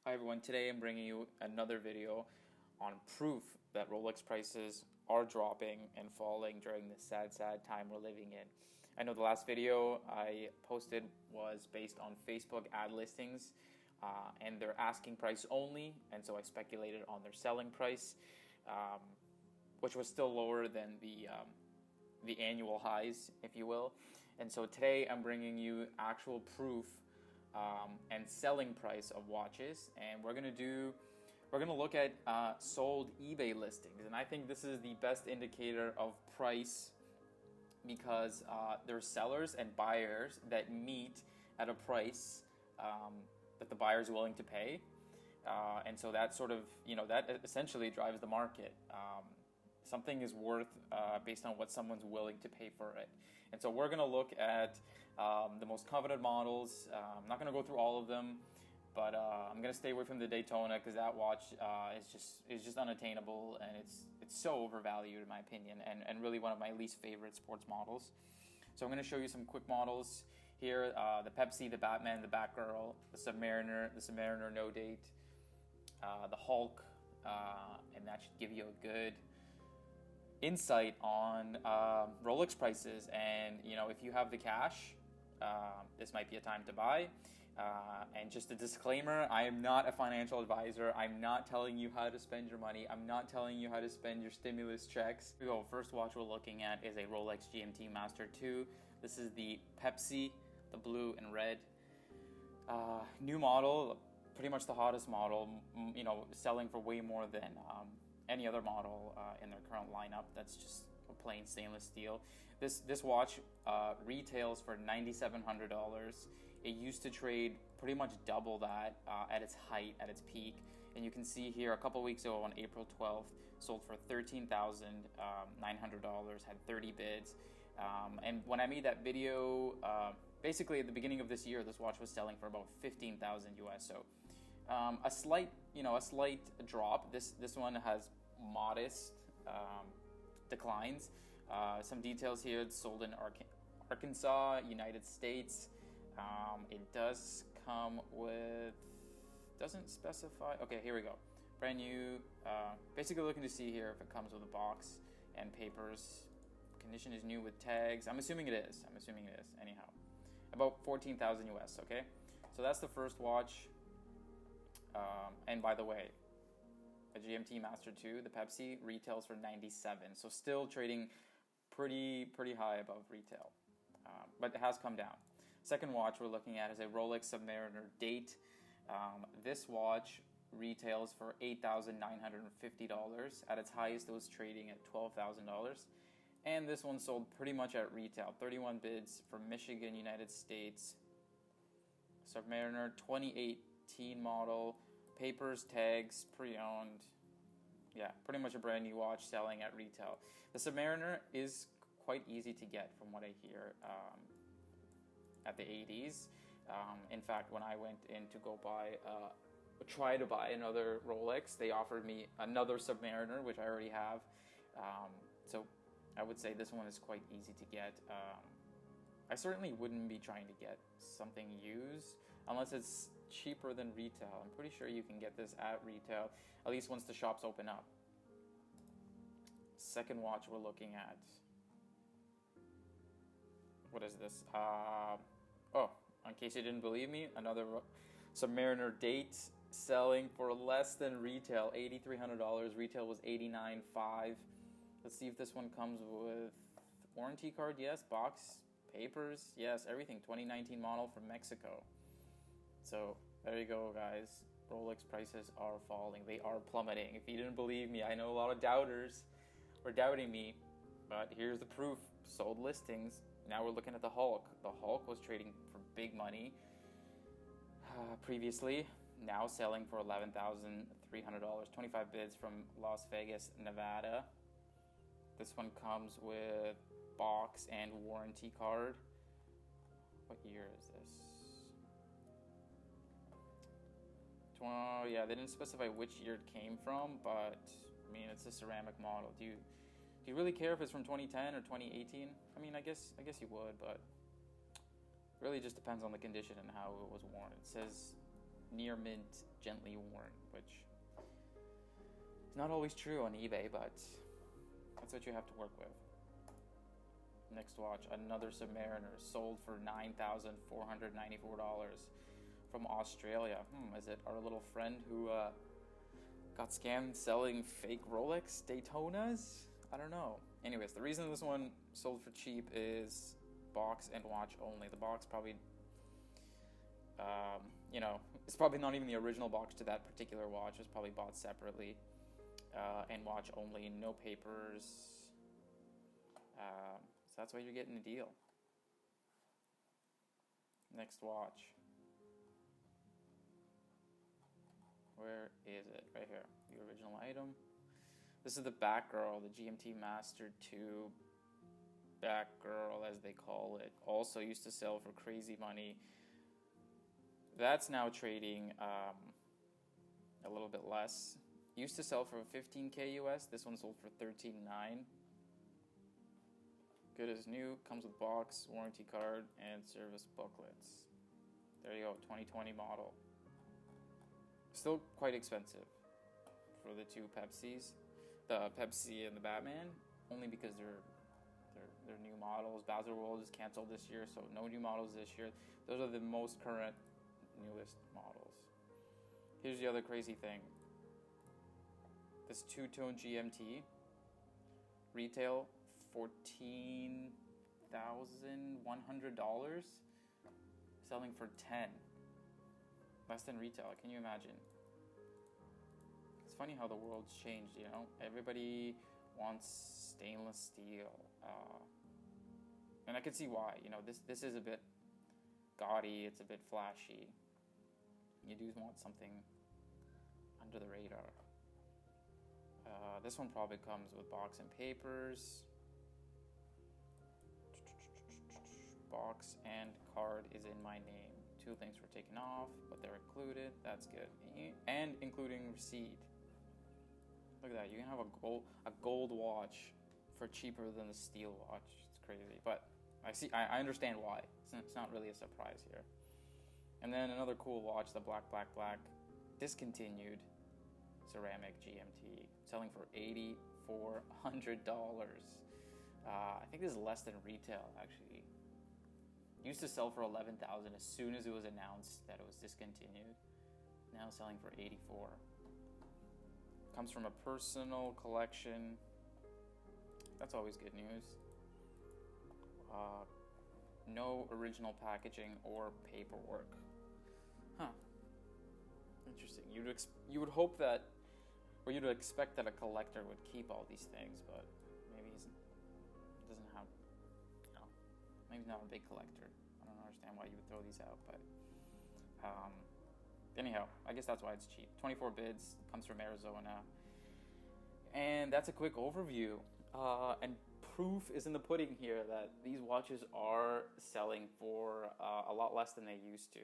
Hi everyone, today I'm bringing you another video on proof that Rolex prices are dropping and falling during this sad time we're living in. I know the last video I posted was based on Facebook ad listings and their asking price only, and so I speculated on their selling price, which was still lower than the annual highs, if you will. And so today I'm bringing you actual proof and selling price of watches, and we're gonna look at sold eBay listings, and I think this is the best indicator of price because there's sellers and buyers that meet at a price that the buyer is willing to pay, and so that sort of that essentially drives the market. Something is worth based on what someone's willing to pay for it. And so we're going to look at the most coveted models. I'm not going to go through all of them, but I'm going to stay away from the Daytona because that watch is just unattainable, and it's so overvalued in my opinion, and really one of my least favorite sports models. So I'm going to show you some quick models here. The Pepsi, the Batman, the Batgirl, the Submariner no date, the Hulk, and that should give you a good insight on Rolex prices. And if you have the cash, this might be a time to buy. And just a disclaimer, I am not a financial advisor. I'm not telling you how to spend your money. I'm not telling you how to spend your stimulus checks. Here we go. First watch we're looking at is a Rolex GMT Master 2. This is the Pepsi, the blue and red. New model, pretty much the hottest model, selling for way more than any other model in their current lineup. That's just a plain stainless steel. This watch retails for $9,700. It used to trade pretty much double that at its height, at its peak. And you can see here a couple weeks ago on April 12th, sold for $13,900, had 30 bids. And when I made that video, basically at the beginning of this year, this watch was selling for about $15,000 US. So a slight drop. This one has modest declines. Some details here. It's sold in Arkansas, United States. It does come with, doesn't specify. Okay, here we go. Brand new. Basically looking to see here if it comes with a box and papers. Condition is new with tags. I'm assuming it is. Anyhow, about 14,000 US. Okay, so that's the first watch. And by the way, a GMT Master 2, the Pepsi, retails for $97, so still trading pretty high above retail, but it has come down. Second watch we're looking at is a Rolex Submariner date. This watch retails for $8,950. At its highest, it was trading at $12,000, and this one sold pretty much at retail. 31 bids from Michigan, United States. Submariner 2018 model. Papers, tags, pre-owned. Yeah, pretty much a brand new watch selling at retail. The Submariner is quite easy to get from what I hear at the 80s. In fact, when I went in to go try to buy another Rolex, they offered me another Submariner, which I already have. So I would say this one is quite easy to get. I certainly wouldn't be trying to get something used unless it's cheaper than retail. I'm pretty sure you can get this at retail, at least once the shops open up. Second watch we're looking at. What is this? In case you didn't believe me, another Submariner date selling for less than retail, $8,300. Retail was $89,500. Let's see if this one comes with warranty card. Yes. Box, papers, yes, everything. 2019 model from Mexico. So there you go, guys. Rolex prices are falling. They are plummeting. If you didn't believe me, I know a lot of doubters were doubting me, but here's the proof. Sold listings. Now we're looking at the Hulk. The Hulk was trading for big money previously. Now selling for $11,300. 25 bids from Las Vegas, Nevada. This one comes with box and warranty card. What year is this? Yeah, they didn't specify which year it came from, but I mean, it's a ceramic model. Do you really care if it's from 2010 or 2018? I mean, I guess you would, but really just depends on the condition and how it was worn. It says near mint, gently worn, which is not always true on eBay, but that's what you have to work with. Next watch, another Submariner, sold for $9,494 from Australia. Is it our little friend who got scammed selling fake Rolex Daytonas? I don't know. Anyways, the reason this one sold for cheap is box and watch only. The box probably, it's probably not even the original box to that particular watch. It was probably bought separately, and watch only, no papers. So that's why you're getting a deal. Next watch. Where is it? Right here. The original item. This is the Batgirl, the GMT Master 2 Batgirl, as they call it. Also used to sell for crazy money. That's now trading a little bit less. Used to sell for $15K US. This one sold for $13,900. Good as new. Comes with box, warranty card, and service booklets. There you go. 2020 model. Still quite expensive for the two Pepsis. The Pepsi and the Batman, only because they're new models. Baselworld is canceled this year, so no new models this year. Those are the most current, newest models. Here's the other crazy thing. This two-tone GMT, retail $14,100, selling for $10,000. Less than retail. Can you imagine? It's funny how the world's changed, you know? Everybody wants stainless steel. And I can see why. You know, this is a bit gaudy. It's a bit flashy. You do want something under the radar. This one probably comes with box and papers. Box and card is in my name. Two things were taken off, but they're included. That's good. And including receipt. Look at that. You can have a gold watch for cheaper than a steel watch. It's crazy. But I understand why. It's not really a surprise here. And then another cool watch, the black discontinued ceramic GMT, selling for $8,400. I think this is less than retail, actually. Used to sell for $11,000 as soon as it was announced that it was discontinued. Now selling for $84,000. Comes from a personal collection. That's always good news. No original packaging or paperwork. Huh. Interesting. You would hope that, or you'd expect that a collector would keep all these things, but maybe he doesn't have. Maybe he's not a big collector. I don't understand why you would throw these out, but anyhow, I guess that's why it's cheap. 24 bids, comes from Arizona, and that's a quick overview. And proof is in the pudding here that these watches are selling for a lot less than they used to.